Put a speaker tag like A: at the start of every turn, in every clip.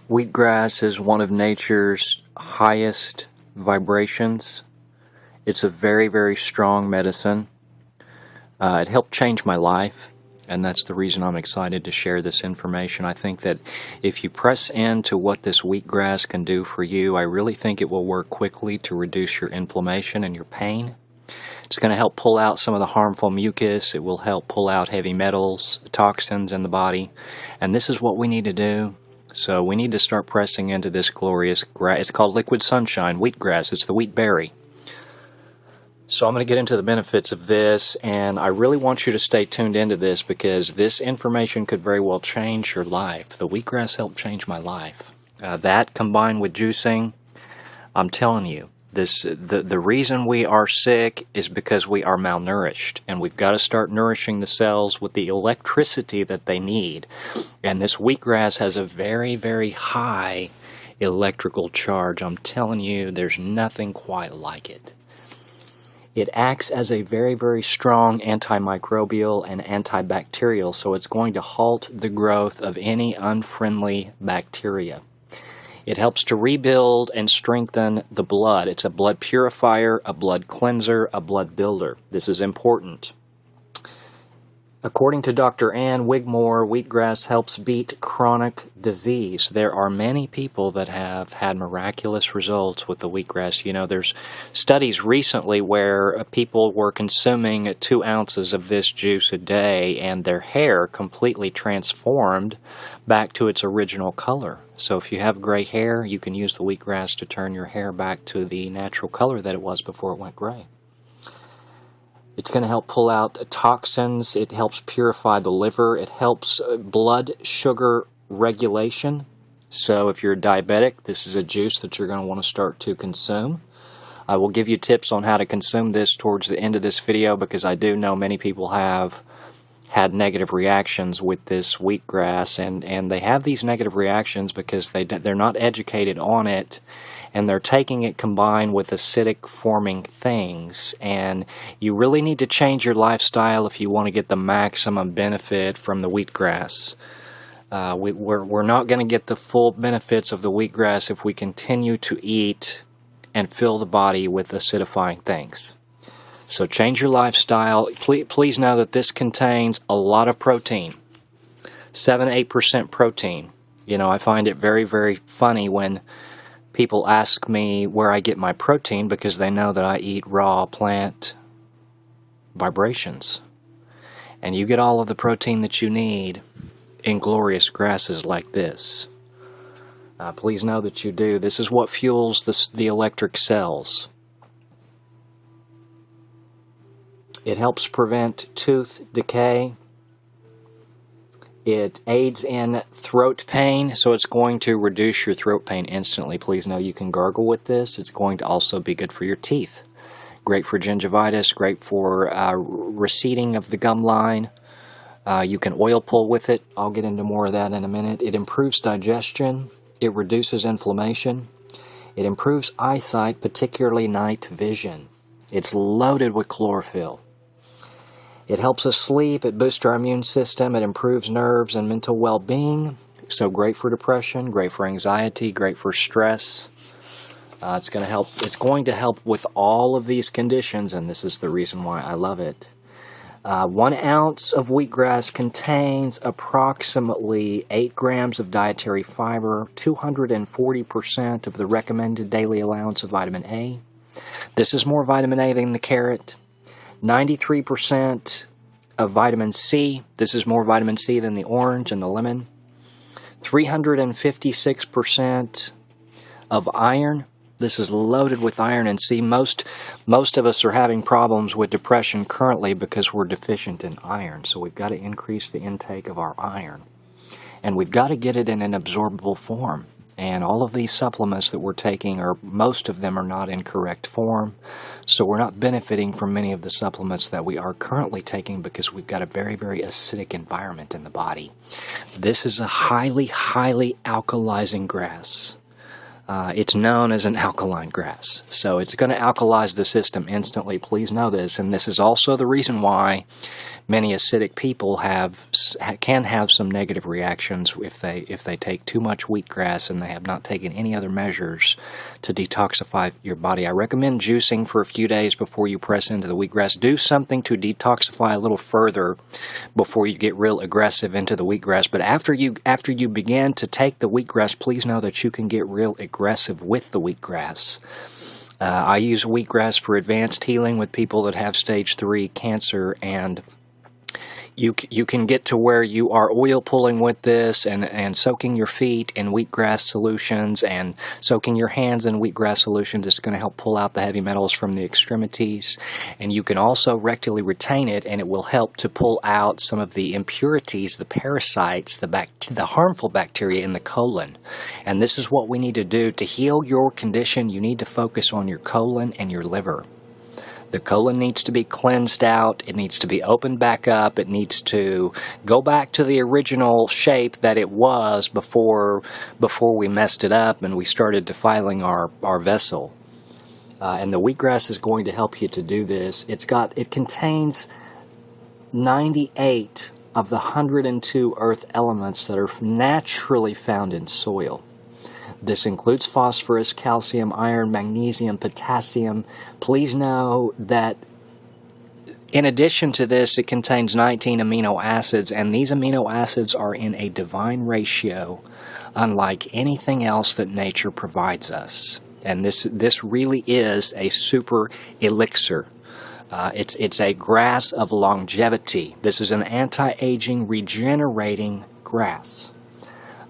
A: Wheatgrass is one of nature's highest vibrations. It's a very, very strong medicine. It helped change my life, and that's the reason I'm excited to share this information. I think that if you press into what this wheatgrass can do for you, I really think it will work quickly to reduce your inflammation and your pain. It's going to help pull out some of the harmful mucus. It will help pull out heavy metals, toxins in the body, and this is what we need to do. So we need to start pressing into this glorious grass. It's called liquid sunshine, wheatgrass. It's the wheat berry. So I'm going to get into the benefits of this, and I really want you to stay tuned into this because this information could very well change your life. The wheatgrass helped change my life. That combined with juicing, I'm telling you, the reason we are sick is because we are malnourished, and we've got to start nourishing the cells with the electricity that they need. And this wheatgrass has a very, very high electrical charge. I'm telling you, there's nothing quite like it. It acts as a very, very strong antimicrobial and antibacterial, so it's going to halt the growth of any unfriendly bacteria. It helps to rebuild and strengthen the blood. It's a blood purifier, a blood cleanser, a blood builder. This is important. According to Dr. Ann Wigmore, wheatgrass helps beat chronic disease. There are many people that have had miraculous results with the wheatgrass. You know, there's studies recently where people were consuming 2 ounces of this juice a day and their hair completely transformed back to its original color. So if you have gray hair, you can use the wheatgrass to turn your hair back to the natural color that it was before it went gray. It's going to help pull out toxins. It helps purify the liver. It helps blood sugar regulation. So if you're diabetic, this is a juice that you're going to want to start to consume. I will give you tips on how to consume this towards the end of this video because I do know many people have had negative reactions with this wheatgrass, and they have these negative reactions because they're not educated on it, and they're taking it combined with acidic forming things. And you really need to change your lifestyle if you want to get the maximum benefit from the wheatgrass. We're not going to get the full benefits of the wheatgrass if we continue to eat and fill the body with acidifying things. So change your lifestyle. Please know that this contains a lot of protein, 7-8% protein. You know, I find it very, very funny when people ask me where I get my protein because they know that I eat raw plant vibrations. And you get all of the protein that you need in glorious grasses like this. Please know that you do. This is what fuels the electric cells. It helps prevent tooth decay. It aids in throat pain, so it's going to reduce your throat pain instantly. Please know you can gargle with this. It's going to also be good for your teeth. Great for gingivitis, great for receding of the gum line. You can oil pull with it. I'll get into more of that in a minute. It improves digestion. It reduces inflammation. It improves eyesight, particularly night vision. It's loaded with chlorophyll. It helps us sleep, it boosts our immune system, it improves nerves and mental well-being. So great for depression, great for anxiety, great for stress. It's going to help with all of these conditions, and this is the reason why I love it. 1 ounce of wheatgrass contains approximately 8 grams of dietary fiber, 240% of the recommended daily allowance of vitamin A. This is more vitamin A than the carrot. 93% of vitamin C. This is more vitamin C than the orange and the lemon. 356% of iron. This is loaded with iron, and see, most of us are having problems with depression currently because we're deficient in iron. So we've got to increase the intake of our iron. And we've got to get it in an absorbable form. And all of these supplements that we're taking, most of them are not in correct form. So we're not benefiting from many of the supplements that we are currently taking because we've got a very, very acidic environment in the body. This is a highly, highly alkalizing grass. It's known as an alkaline grass. So it's going to alkalize the system instantly. Please know this. And this is also the reason why many acidic people can have some negative reactions if they take too much wheatgrass and they have not taken any other measures to detoxify your body. I recommend juicing for a few days before you press into the wheatgrass. Do something to detoxify a little further before you get real aggressive into the wheatgrass. But after you begin to take the wheatgrass, please know that you can get real aggressive with the wheatgrass. I use wheatgrass for advanced healing with people that have stage 3 cancer, and you can get to where you are oil pulling with this and soaking your feet in wheatgrass solutions and soaking your hands in wheatgrass solutions. It's going to help pull out the heavy metals from the extremities. And you can also rectally retain it, and it will help to pull out some of the impurities, the parasites, the harmful bacteria in the colon. And this is what we need to do to heal your condition. You need to focus on your colon and your liver. The colon needs to be cleansed out. It needs to be opened back up. It needs to go back to the original shape that it was before we messed it up and we started defiling our vessel. And the wheatgrass is going to help you to do this. It contains 98 of the 102 earth elements that are naturally found in soil. This includes phosphorus, calcium, iron, magnesium, potassium. Please know that in addition to this, it contains 19 amino acids, and these amino acids are in a divine ratio, unlike anything else that nature provides us. And this really is a super elixir. It's a grass of longevity. This is an anti-aging, regenerating grass.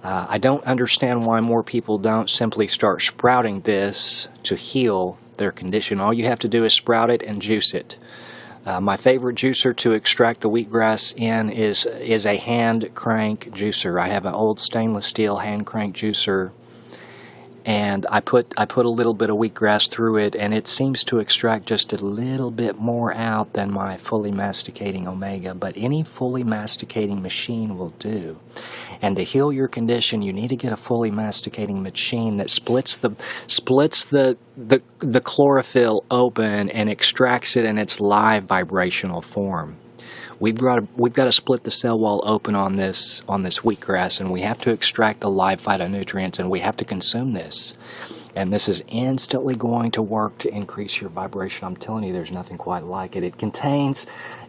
A: I don't understand why more people don't simply start sprouting this to heal their condition. All you have to do is sprout it and juice it. My favorite juicer to extract the wheatgrass in is a hand crank juicer. I have an old stainless steel hand crank juicer, and I put a little bit of wheatgrass through it, and it seems to extract just a little bit more out than my fully masticating Omega, but any fully masticating machine will do. And to heal your condition, you need to get a fully masticating machine that splits the chlorophyll open and extracts it in its live vibrational form. We've got to split the cell wall open on this wheatgrass, and we have to extract the live phytonutrients, and we have to consume this. And this is instantly going to work to increase your vibration. I'm telling you, there's nothing quite like it.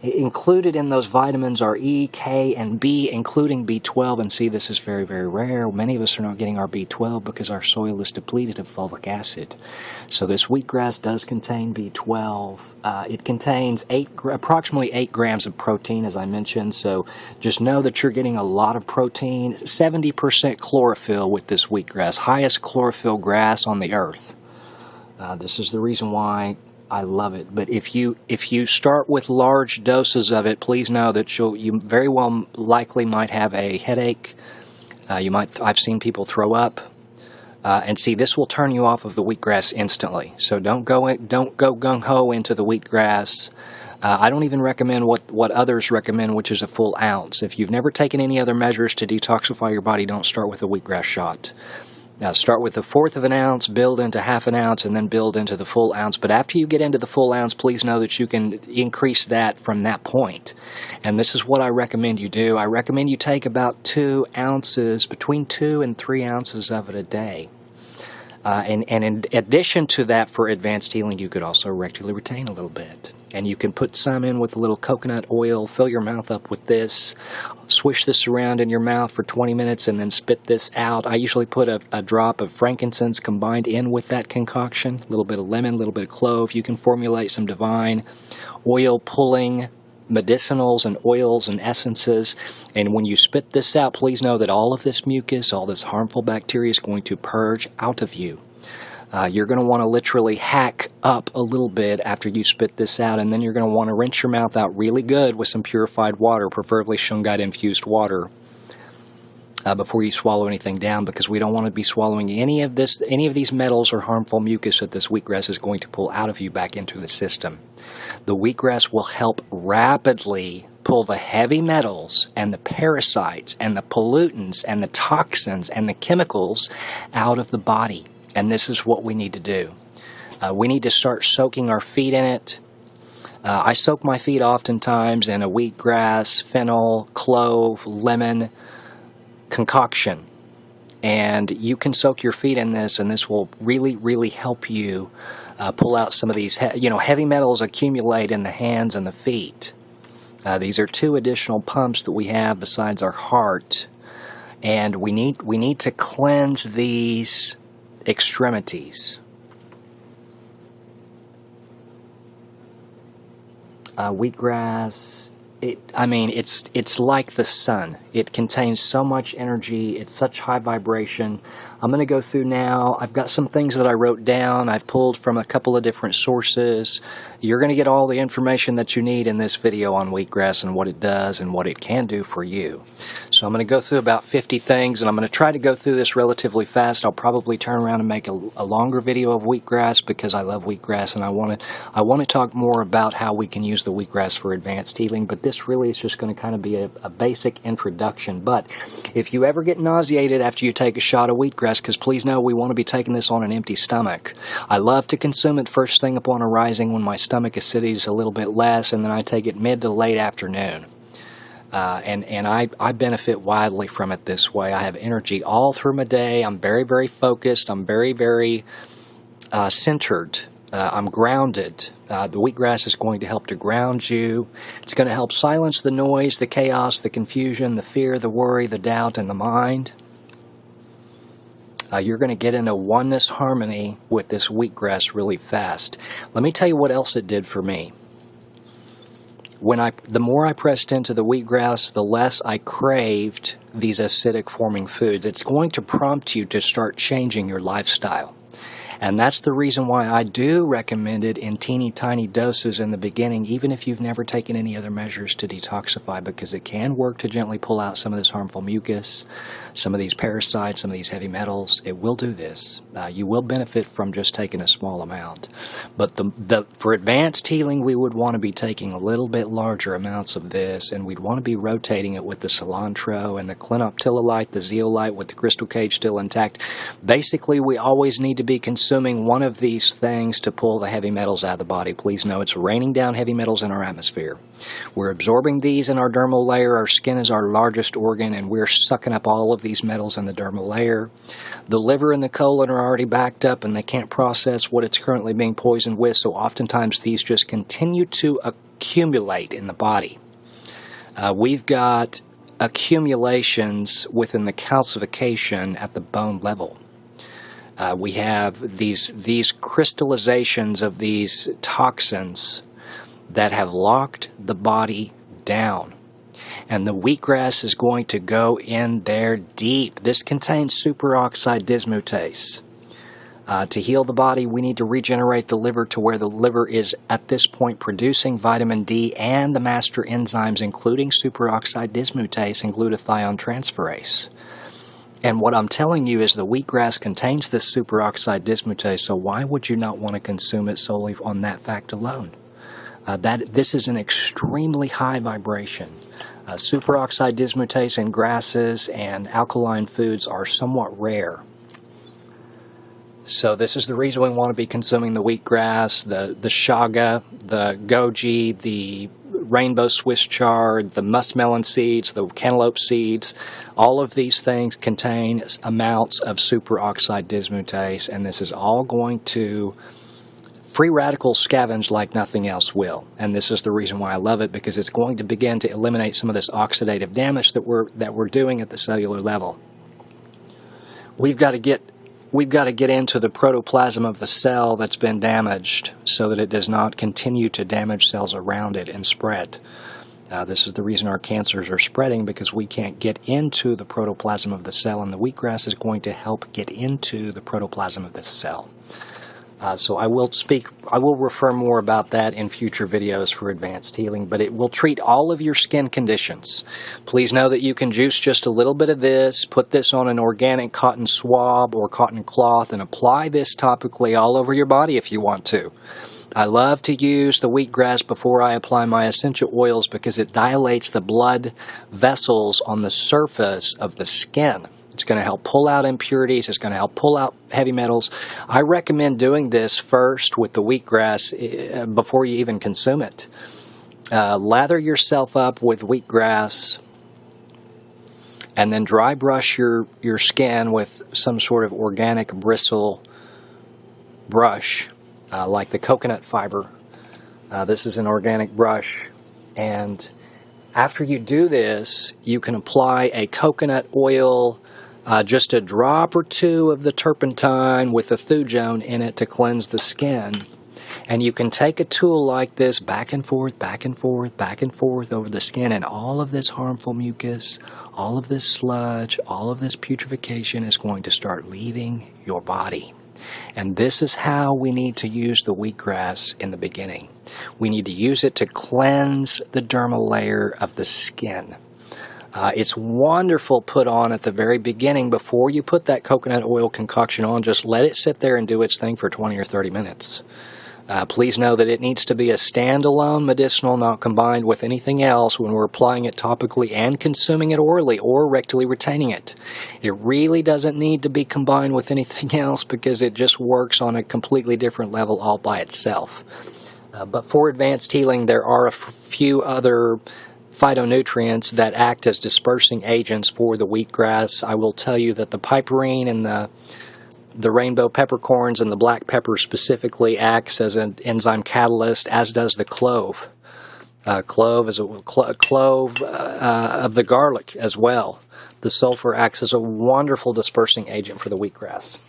A: Included in those vitamins are E, K, and B, including B12. And see, this is very, very rare. Many of us are not getting our B12 because our soil is depleted of fulvic acid. So this wheatgrass does contain B12. It contains approximately 8 grams of protein, as I mentioned. So just know that you're getting a lot of protein. 70% chlorophyll with this wheatgrass. Highest chlorophyll grass on the earth. This is the reason why I love it. But if you start with large doses of it, please know that you very well likely might have a headache. I've seen people throw up. And see, this will turn you off of the wheatgrass instantly. So don't go gung-ho into the wheatgrass. I don't even recommend what others recommend, which is a full ounce. If you've never taken any other measures to detoxify your body, don't start with a wheatgrass shot. Now start with 1/4 of an ounce, build into 1/2 an ounce, and then build into the full ounce. But after you get into the full ounce, please know that you can increase that from that point. And this is what I recommend you do. I recommend you take about 2 ounces, between 2 and 3 ounces of it a day. And in addition to that, for advanced healing, you could also rectally retain a little bit. And you can put some in with a little coconut oil, fill your mouth up with this, swish this around in your mouth for 20 minutes, and then spit this out. I usually put a drop of frankincense combined in with that concoction, a little bit of lemon, a little bit of clove. You can formulate some divine oil-pulling medicinals and oils and essences. And when you spit this out, please know that all of this mucus, all this harmful bacteria is going to purge out of you. You're going to want to literally hack up a little bit after you spit this out, and then you're going to want to rinse your mouth out really good with some purified water, preferably shungite-infused water, before you swallow anything down, because we don't want to be swallowing any of these metals or harmful mucus that this wheatgrass is going to pull out of you back into the system. The wheatgrass will help rapidly pull the heavy metals and the parasites and the pollutants and the toxins and the chemicals out of the body. And this is what we need to do. We need to start soaking our feet in it. I soak my feet oftentimes in a wheatgrass, fennel, clove, lemon concoction. And you can soak your feet in this, and this will really, really help you pull out some of these, heavy metals accumulate in the hands and the feet. These are 2 additional pumps that we have besides our heart, and we need to cleanse these extremities. Wheatgrass, it's like the sun. It contains so much energy. It's such high vibration. I'm going to go through now. I've got some things that I wrote down. I've pulled from a couple of different sources. You're going to get all the information that you need in this video on wheatgrass and what it does and what it can do for you. So I'm going to go through about 50 things, and I'm going to try to go through this relatively fast. I'll probably turn around and make a longer video of wheatgrass because I love wheatgrass, and I want to talk more about how we can use the wheatgrass for advanced healing, but this really is just going to kind of be a basic introduction. But if you ever get nauseated after you take a shot of wheatgrass, because please know we want to be taking this on an empty stomach. I love to consume it first thing upon arising when my stomach acidity is a little bit less, and then I take it mid to late afternoon. And I benefit widely from it this way. I have energy all through my day. I'm very, very focused. I'm very, very centered. I'm grounded. The wheatgrass is going to help to ground you. It's going to help silence the noise, the chaos, the confusion, the fear, the worry, the doubt in the mind. You're going to get into oneness harmony with this wheatgrass really fast. Let me tell you what else it did for me. The more I pressed into the wheatgrass, the less I craved these acidic forming foods. It's going to prompt you to start changing your lifestyle. And that's the reason why I do recommend it in teeny tiny doses in the beginning, even if you've never taken any other measures to detoxify, because it can work to gently pull out some of this harmful mucus, some of these parasites, some of these heavy metals. It will do this. You will benefit from just taking a small amount. But for advanced healing, we would want to be taking a little bit larger amounts of this, and we'd want to be rotating it with the cilantro and the clinoptilolite, the zeolite with the crystal cage still intact. Basically, we always need to be consuming one of these things to pull the heavy metals out of the body. Please know it's raining down heavy metals in our atmosphere. We're absorbing these in our dermal layer. Our skin is our largest organ, and we're sucking up all of these metals in the dermal layer. The liver and the colon are already backed up, and they can't process what it's currently being poisoned with, so oftentimes these just continue to accumulate in the body. We've got accumulations within the calcification at the bone level. We have these crystallizations of these toxins that have locked the body down. And the wheatgrass is going to go in there deep. This contains superoxide dismutase. To heal the body, we need to regenerate the liver to where the liver is at this point producing vitamin D and the master enzymes, including superoxide dismutase and glutathione transferase. And what I'm telling you is the wheatgrass contains this superoxide dismutase, so why would you not want to consume it solely on that fact alone? This is an extremely high vibration. Superoxide dismutase in grasses and alkaline foods are somewhat rare. So this is the reason we want to be consuming the wheatgrass, the chaga, the goji, the rainbow Swiss chard, the muskmelon seeds, the cantaloupe seeds. All of these things contain amounts of superoxide dismutase, and this is all going to free radical scavenge like nothing else will. And this is the reason why I love it, because it's going to begin to eliminate some of this oxidative damage that we're doing at the cellular level. We've got to get into the protoplasm of the cell that's been damaged so that it does not continue to damage cells around it and spread. This is the reason our cancers are spreading, because we can't get into the protoplasm of the cell, and the wheatgrass is going to help get into the protoplasm of this cell. So I will refer more about that in future videos for advanced healing, but it will treat all of your skin conditions. Please know that you can juice just a little bit of this, put this on an organic cotton swab or cotton cloth, and apply this topically all over your body if you want to. I love to use the wheatgrass before I apply my essential oils because it dilates the blood vessels on the surface of the skin It's going to help pull out impurities. It's going to help pull out heavy metals. I recommend doing this first with the wheatgrass before you even consume it. Lather yourself up with wheatgrass and then dry brush your skin with some sort of organic bristle brush, like the coconut fiber. This is an organic brush, and after you do this, you can apply a coconut oil, just a drop or two of the turpentine with the thujone in it to cleanse the skin. And you can take a tool like this back and forth, back and forth, back and forth over the skin, and all of this harmful mucus, all of this sludge, all of this putrefaction is going to start leaving your body. And this is how we need to use the wheatgrass in the beginning. We need to use it to cleanse the dermal layer of the skin. It's wonderful put on at the very beginning. Before you put that coconut oil concoction on, just let it sit there and do its thing for 20 or 30 minutes. Please know that it needs to be a standalone medicinal, not combined with anything else when we're applying it topically and consuming it orally or rectally retaining it. It really doesn't need to be combined with anything else because it just works on a completely different level all by itself. But for advanced healing, there are a few other phytonutrients that act as dispersing agents for the wheatgrass. I will tell you that the piperine and the rainbow peppercorns and the black pepper specifically acts as an enzyme catalyst, as does the clove. Clove is a clove of the garlic as well. The sulfur acts as a wonderful dispersing agent for the wheatgrass.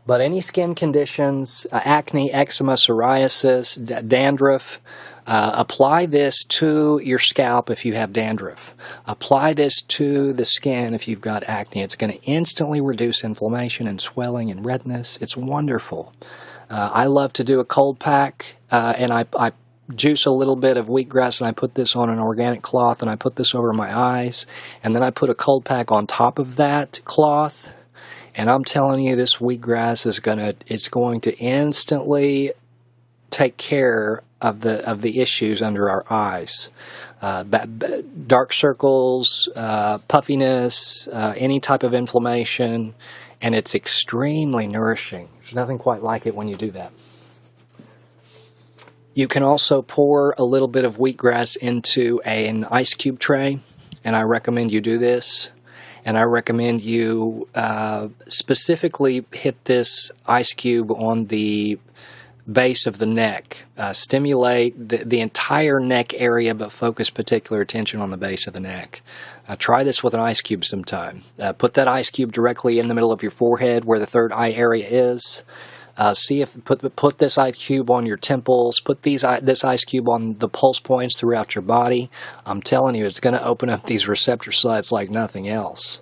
A: But any skin conditions, acne, eczema, psoriasis, dandruff, apply this to your scalp if you have dandruff. Apply this to the skin if you've got acne. It's going to instantly reduce inflammation and swelling and redness. It's wonderful. I love to do a cold pack, and I juice a little bit of wheatgrass, and I put this on an organic cloth, and I put this over my eyes, and then I put a cold pack on top of that cloth. And I'm telling you, this wheatgrass is going to instantly take care of the issues under our eyes. Dark circles, puffiness, any type of inflammation, and it's extremely nourishing. There's nothing quite like it when you do that. You can also pour a little bit of wheatgrass into an ice cube tray, and I recommend you do this. And I recommend you specifically hit this ice cube on the base of the neck. Stimulate the entire neck area, but focus particular attention on the base of the neck. Try this with an ice cube sometime. Put that ice cube directly in the middle of your forehead where the third eye area is. See if put this ice cube on your temples. Put this ice cube on the pulse points throughout your body. I'm telling you, it's going to open up these receptor sites like nothing else.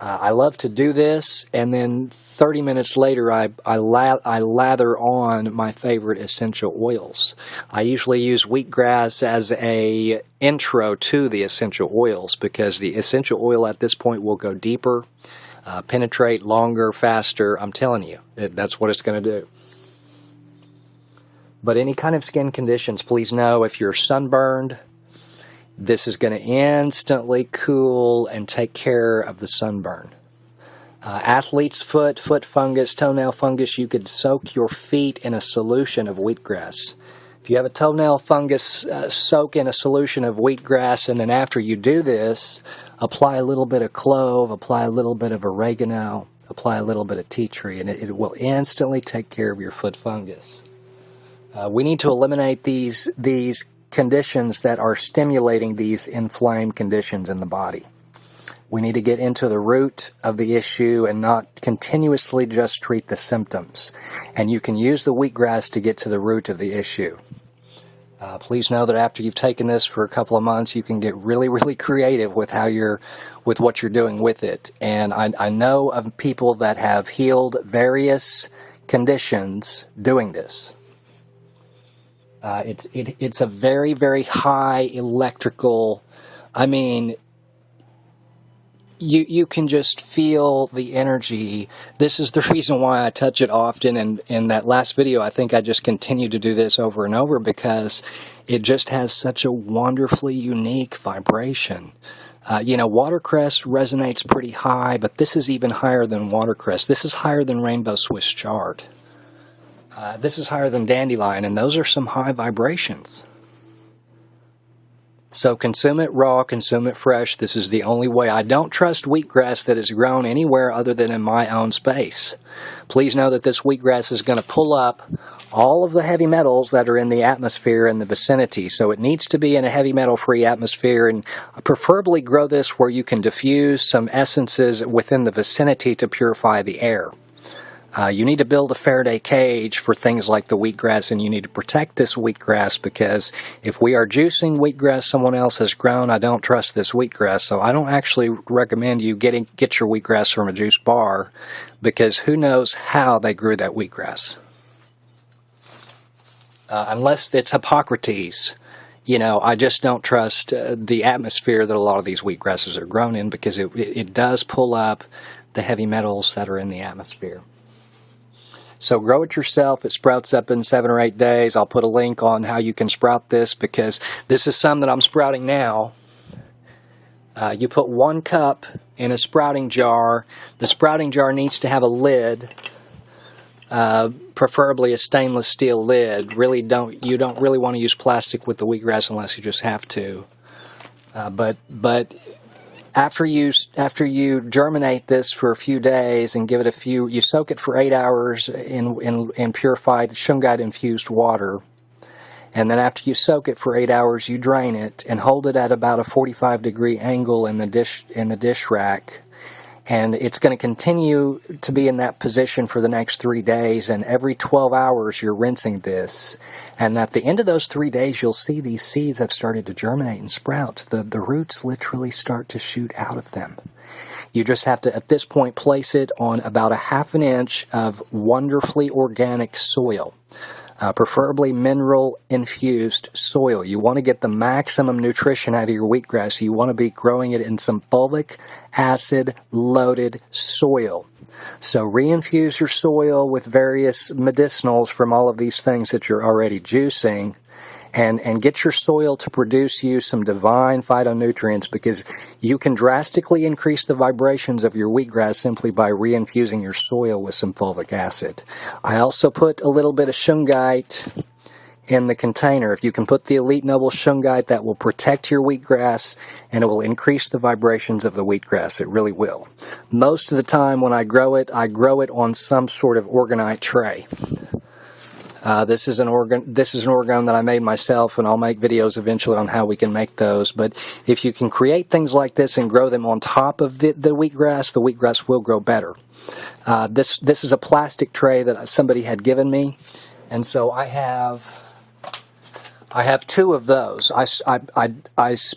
A: I love to do this, and then 30 minutes later, I lather on my favorite essential oils. I usually use wheatgrass as a intro to the essential oils because the essential oil at this point will go deeper. Penetrate longer, faster. I'm telling you, that's what it's going to do. But any kind of skin conditions, please know if you're sunburned, this is going to instantly cool and take care of the sunburn. Athlete's foot fungus, toenail fungus, you could soak your feet in a solution of wheatgrass. If you have a toenail fungus, soak in a solution of wheatgrass, and then after you do this, apply a little bit of clove, apply a little bit of oregano, apply a little bit of tea tree, and it will instantly take care of your foot fungus. We need to eliminate these conditions that are stimulating these inflamed conditions in the body. We need to get into the root of the issue and not continuously just treat the symptoms. And you can use the wheatgrass to get to the root of the issue. Please know that after you've taken this for a couple of months, you can get really, really creative with what you're doing with it. And I know of people that have healed various conditions doing this. It's a very, very high electrical. I mean, you can just feel the energy. This is the reason why I touch it often, and in that last video I think I just continue to do this over and over because it just has such a wonderfully unique vibration. Watercress resonates pretty high, but this is even higher than watercress. This is higher than rainbow Swiss chard. This is higher than dandelion, and those are some high vibrations. So consume it raw, consume it fresh. This is the only way. I don't trust wheatgrass that is grown anywhere other than in my own space. Please know that this wheatgrass is going to pull up all of the heavy metals that are in the atmosphere in the vicinity. So it needs to be in a heavy metal-free atmosphere, and preferably grow this where you can diffuse some essences within the vicinity to purify the air. You need to build a Faraday cage for things like the wheatgrass, and you need to protect this wheatgrass, because if we are juicing wheatgrass someone else has grown, I don't trust this wheatgrass. So I don't actually recommend you get your wheatgrass from a juice bar, because who knows how they grew that wheatgrass. Unless it's Hippocrates. I just don't trust the atmosphere that a lot of these wheatgrasses are grown in, because it does pull up the heavy metals that are in the atmosphere. So grow it yourself. It sprouts up in 7 or 8 days. I'll put a link on how you can sprout this, because this is some that I'm sprouting now. You put 1 cup in a sprouting jar. The sprouting jar needs to have a lid, preferably a stainless steel lid. You don't really want to use plastic with the wheatgrass unless you just have to. But after you germinate this for a few days and give it you soak it for 8 hours in purified shungite infused water, and then after you soak it for 8 hours, you drain it and hold it at about a 45-degree angle in the dish rack. And it's going to continue to be in that position for the next 3 days, and every 12 hours you're rinsing this. And at the end of those 3 days, you'll see these seeds have started to germinate and sprout. The roots literally start to shoot out of them. You just have to, at this point, place it on about a ½ an inch of wonderfully organic soil. Preferably mineral-infused soil. You want to get the maximum nutrition out of your wheatgrass. You want to be growing it in some fulvic acid-loaded soil. So reinfuse your soil with various medicinals from all of these things that you're already juicing, and get your soil to produce you some divine phytonutrients, because you can drastically increase the vibrations of your wheatgrass simply by reinfusing your soil with some fulvic acid. I also put a little bit of shungite in the container. If you can put the Elite Noble shungite, that will protect your wheatgrass, and it will increase the vibrations of the wheatgrass. It really will. Most of the time when I grow it on some sort of orgonite tray. This is an organ that I made myself, and I'll make videos eventually on how we can make those. But if you can create things like this and grow them on top of the wheatgrass will grow better. This is a plastic tray that somebody had given me, and so I have 2 of those. I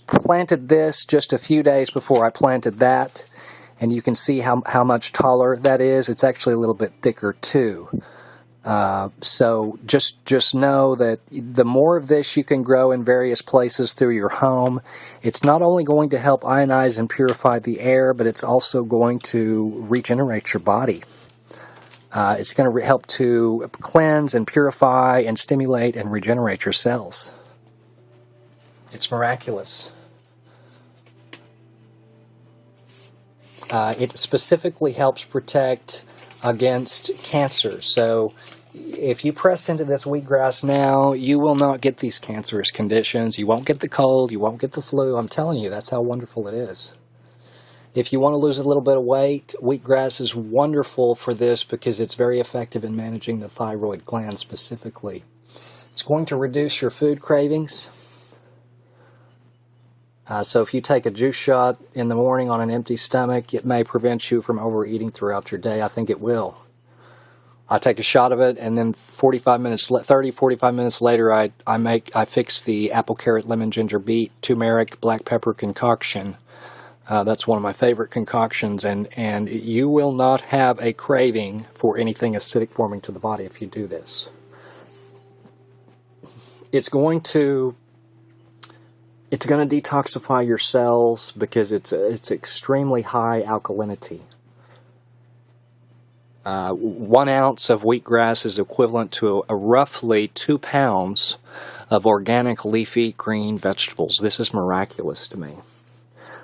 A: planted this just a few days before I planted that, and you can see how much taller that is. It's actually a little bit thicker too. So just know that the more of this you can grow in various places through your home, it's not only going to help ionize and purify the air, but it's also going to regenerate your body. It's going to help to cleanse and purify and stimulate and regenerate your cells. It's miraculous. It specifically helps protect against cancer. So if you press into this wheatgrass now, you will not get these cancerous conditions. You won't get the cold. You won't get the flu. I'm telling you, that's how wonderful it is. If you want to lose a little bit of weight, wheatgrass is wonderful for this, because it's very effective in managing the thyroid gland specifically. It's going to reduce your food cravings. So if you take a juice shot in the morning on an empty stomach, it may prevent you from overeating throughout your day. I think it will. I take a shot of it, and then 45 minutes later, I fix the apple, carrot, lemon, ginger, beet, turmeric, black pepper concoction. That's one of my favorite concoctions, and you will not have a craving for anything acidic forming to the body if you do this. It's going to detoxify your cells, because it's extremely high alkalinity. 1 ounce of wheatgrass is equivalent to a roughly 2 pounds of organic leafy green vegetables. This is miraculous to me.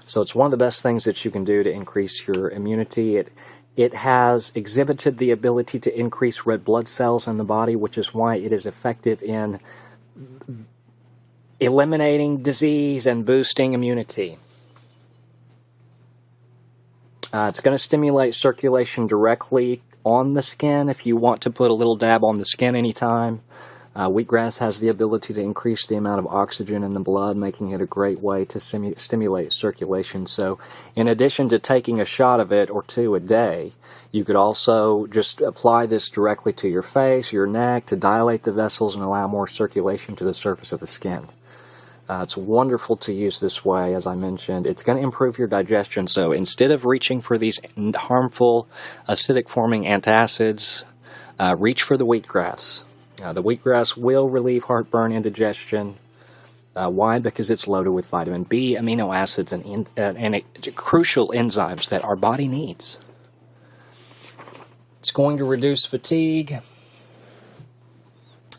A: So it's one of the best things that you can do to increase your immunity. It has exhibited the ability to increase red blood cells in the body, which is why it is effective in eliminating disease and boosting immunity. It's going to stimulate circulation directly on the skin if you want to put a little dab on the skin anytime. Wheatgrass has the ability to increase the amount of oxygen in the blood, making it a great way to stimulate circulation. So in addition to taking a shot of it or two a day, you could also just apply this directly to your face, your neck, to dilate the vessels and allow more circulation to the surface of the skin. It's wonderful to use this way, as I mentioned. It's going to improve your digestion. So instead of reaching for these harmful acidic-forming antacids, reach for the wheatgrass. The wheatgrass will relieve heartburn, indigestion. Why? Because it's loaded with vitamin B, amino acids, and crucial enzymes that our body needs. It's going to reduce fatigue.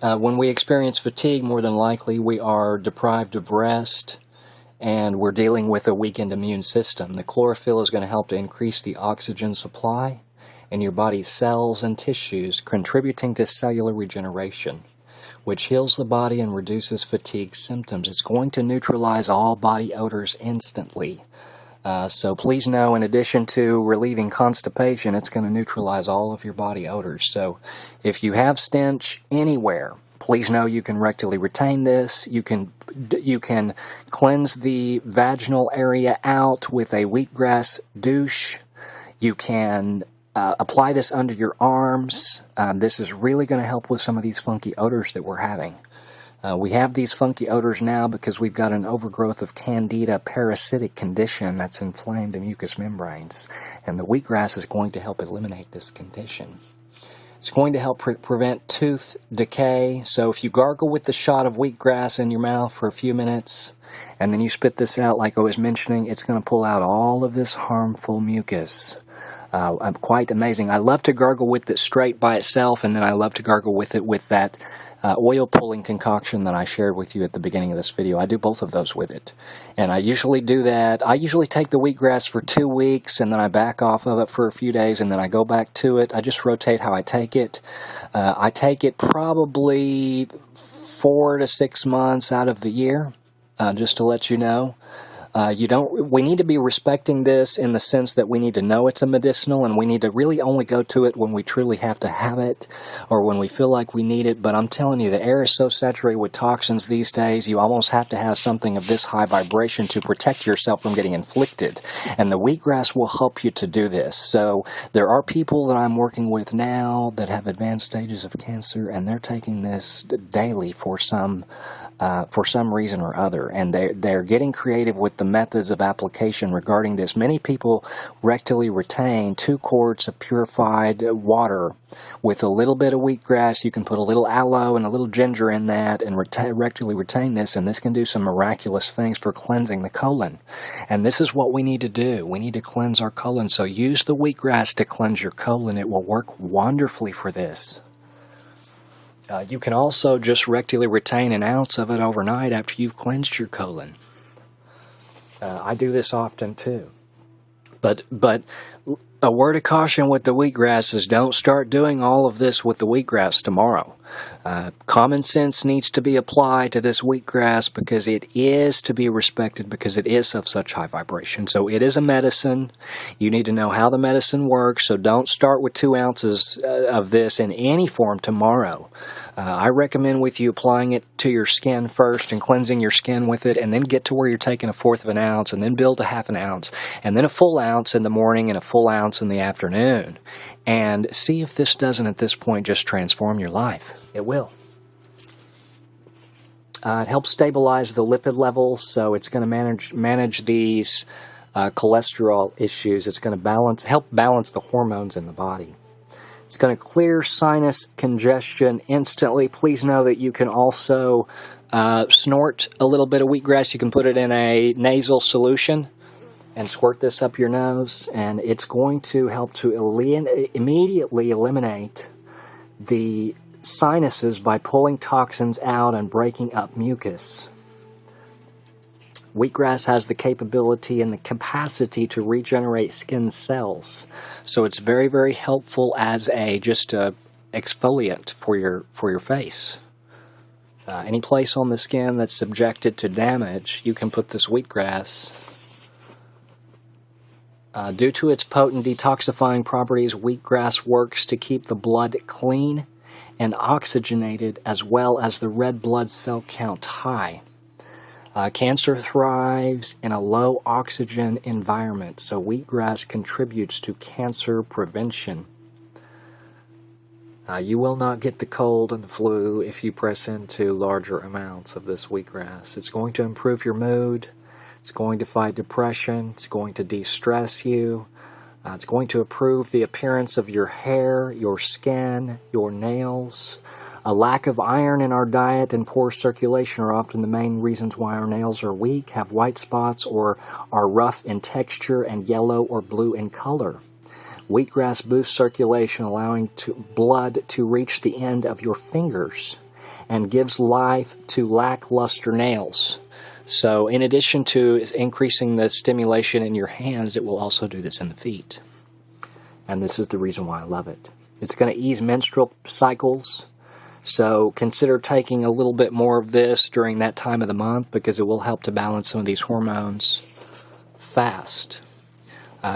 A: When we experience fatigue, more than likely we are deprived of rest and we're dealing with a weakened immune system. The chlorophyll is going to help to increase the oxygen supply in your body's cells and tissues, contributing to cellular regeneration, which heals the body and reduces fatigue symptoms. It's going to neutralize all body odors instantly. So please know, in addition to relieving constipation, it's going to neutralize all of your body odors. So if you have stench anywhere, please know you can rectally retain this. You can cleanse the vaginal area out with a wheatgrass douche. You can apply this under your arms. This is really going to help with some of these funky odors that we're having. We have these funky odors now because we've got an overgrowth of candida parasitic condition that's inflamed the mucous membranes. And the wheatgrass is going to help eliminate this condition. It's going to help prevent tooth decay. So if you gargle with the shot of wheatgrass in your mouth for a few minutes, and then you spit this out like I was mentioning, it's going to pull out all of this harmful mucus. Quite amazing. I love to gargle with it straight by itself, and then I love to gargle with it with that oil pulling concoction that I shared with you at the beginning of this video. I do both of those with it. And I usually do that. I usually take the wheatgrass for 2 weeks, and then I back off of it for a few days, and then I go back to it. I just rotate how I take it. I take it probably 4 to 6 months out of the year, just to let you know. We need to be respecting this in the sense that we need to know it's a medicinal, and we need to really only go to it when we truly have to have it or when we feel like we need it. But I'm telling you, the air is so saturated with toxins these days, you almost have to have something of this high vibration to protect yourself from getting inflicted. And the wheatgrass will help you to do this. So there are people that I'm working with now that have advanced stages of cancer, and they're taking this daily for some reason or other, and they're getting creative with the methods of application regarding this. Many people rectally retain 2 quarts of purified water with a little bit of wheatgrass. You can put a little aloe and a little ginger in that and rectally retain this, and this can do some miraculous things for cleansing the colon. And this is what we need to do. We need to cleanse our colon, so use the wheatgrass to cleanse your colon. It will work wonderfully for this. You can also just rectally retain an ounce of it overnight after you've cleansed your colon. I do this often too. But a word of caution with the wheatgrass is don't start doing all of this with the wheatgrass tomorrow. Common sense needs to be applied to this wheatgrass because it is to be respected, because it is of such high vibration. So it is a medicine. You need to know how the medicine works, so don't start with 2 ounces of this in any form tomorrow. I recommend with you applying it to your skin first and cleansing your skin with it, and then get to where you're taking 1/4 of an ounce, and then build to 1/2 ounce, and then a full ounce in the morning and a full ounce in the afternoon. And see if this doesn't at this point just transform your life. It will. It helps stabilize the lipid levels, so it's going to manage these cholesterol issues. It's going to help balance the hormones in the body. It's going to clear sinus congestion instantly. Please know that you can also snort a little bit of wheatgrass. You can put it in a nasal solution and squirt this up your nose, and it's going to help to immediately eliminate the sinuses by pulling toxins out and breaking up mucus. Wheatgrass has the capability and the capacity to regenerate skin cells. So it's very, very helpful as just a exfoliant for your face. Any place on the skin that's subjected to damage, you can put this wheatgrass. Due to its potent detoxifying properties, wheatgrass works to keep the blood clean and oxygenated, as well as the red blood cell count high. Cancer thrives in a low oxygen environment, so wheatgrass contributes to cancer prevention. You will not get the cold and the flu if you press into larger amounts of this wheatgrass. It's going to improve your mood. It's going to fight depression. It's going to de-stress you. It's going to improve the appearance of your hair, your skin, your nails. A lack of iron in our diet and poor circulation are often the main reasons why our nails are weak, have white spots, or are rough in texture and yellow or blue in color. Wheatgrass boosts circulation, allowing blood to reach the end of your fingers, and gives life to lackluster nails. So in addition to increasing the stimulation in your hands, it will also do this in the feet. And this is the reason why I love it. It's going to ease menstrual cycles. So consider taking a little bit more of this during that time of the month, because it will help to balance some of these hormones fast.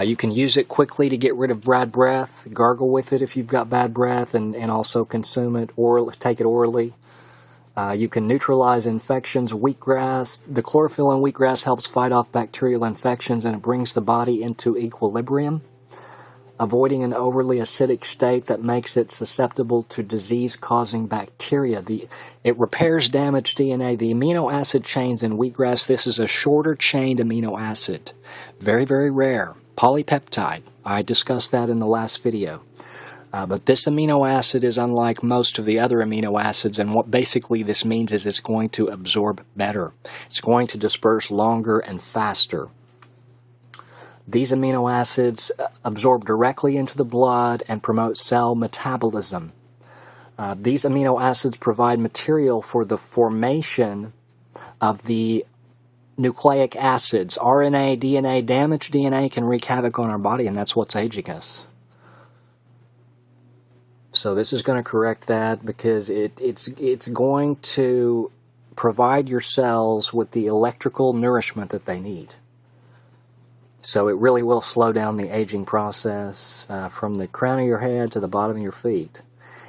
A: You can use it quickly to get rid of bad breath. Gargle with it if you've got bad breath, and also consume it or take it orally. You can neutralize infections. Wheatgrass, the chlorophyll in wheatgrass helps fight off bacterial infections, and it brings the body into equilibrium, avoiding an overly acidic state that makes it susceptible to disease-causing bacteria. It repairs damaged DNA. The amino acid chains in wheatgrass, this is a shorter-chained amino acid. Very, very rare. Polypeptide. I discussed that in the last video. But this amino acid is unlike most of the other amino acids, and what basically this means is it's going to absorb better. It's going to disperse longer and faster. These amino acids absorb directly into the blood and promote cell metabolism. These amino acids provide material for the formation of the nucleic acids. RNA, DNA, damaged DNA can wreak havoc on our body, and that's what's aging us. So this is going to correct that, because it's going to provide your cells with the electrical nourishment that they need. So it really will slow down the aging process from the crown of your head to the bottom of your feet.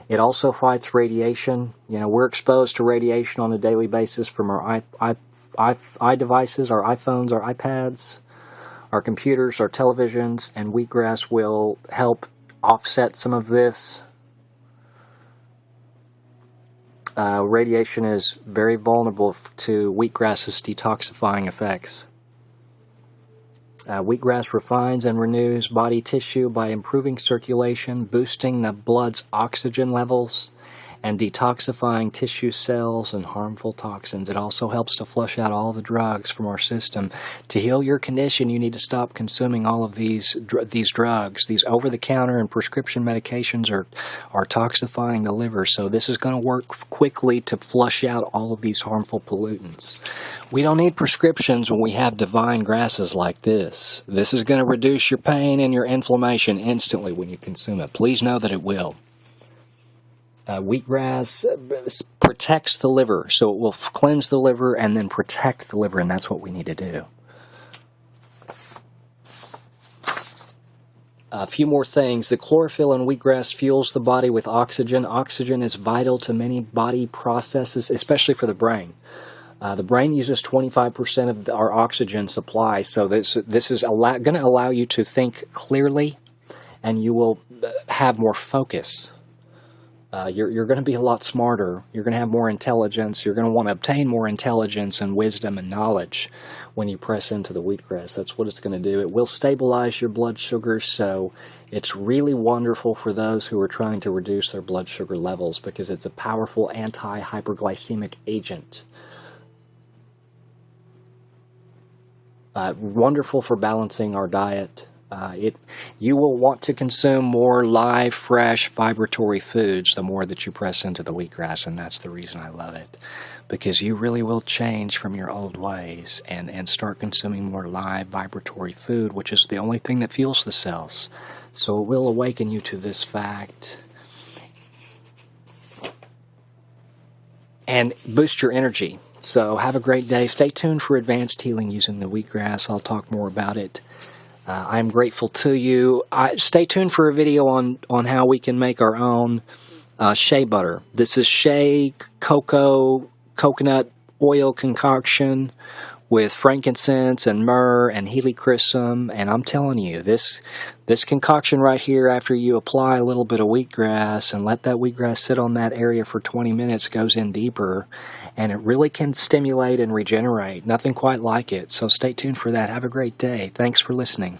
A: It also fights radiation. You know, we're exposed to radiation on a daily basis from our iDevices, our iPhones, our iPads, our computers, our televisions, and wheatgrass will help offset some of this. Radiation is very vulnerable to wheatgrass's detoxifying effects. Wheatgrass refines and renews body tissue by improving circulation, boosting the blood's oxygen levels, and detoxifying tissue cells and harmful toxins. It also helps to flush out all the drugs from our system. To heal your condition, you need to stop consuming all of these drugs. These over-the-counter and prescription medications are toxifying the liver. So this is going to work quickly to flush out all of these harmful pollutants. We don't need prescriptions when we have divine grasses like this. This is going to reduce your pain and your inflammation instantly when you consume it. Please know that it will. Wheatgrass protects the liver, so it will cleanse the liver and then protect the liver, and that's what we need to do. A few more things. The chlorophyll in wheatgrass fuels the body with oxygen. Oxygen is vital to many body processes, especially for the brain. The brain uses 25% of our oxygen supply, so this is going to allow you to think clearly, and you will have more focus. You're going to be a lot smarter. You're going to have more intelligence. You're going to want to obtain more intelligence and wisdom and knowledge when you press into the wheatgrass. That's what it's going to do. It will stabilize your blood sugar, so it's really wonderful for those who are trying to reduce their blood sugar levels, because it's a powerful anti-hyperglycemic agent. Wonderful for balancing our diet. You will want to consume more live, fresh, vibratory foods the more that you press into the wheatgrass, and that's the reason I love it. Because you really will change from your old ways and start consuming more live, vibratory food, which is the only thing that fuels the cells. So it will awaken you to this fact and boost your energy. So have a great day. Stay tuned for advanced healing using the wheatgrass. I'll talk more about it. I'm grateful to you. Stay tuned for a video on how we can make our own shea butter. This is shea, coconut oil concoction with frankincense and myrrh and helichrysum. And I'm telling you, this concoction right here, after you apply a little bit of wheatgrass and let that wheatgrass sit on that area for 20 minutes, goes in deeper. And it really can stimulate and regenerate. Nothing quite like it. So stay tuned for that. Have a great day. Thanks for listening.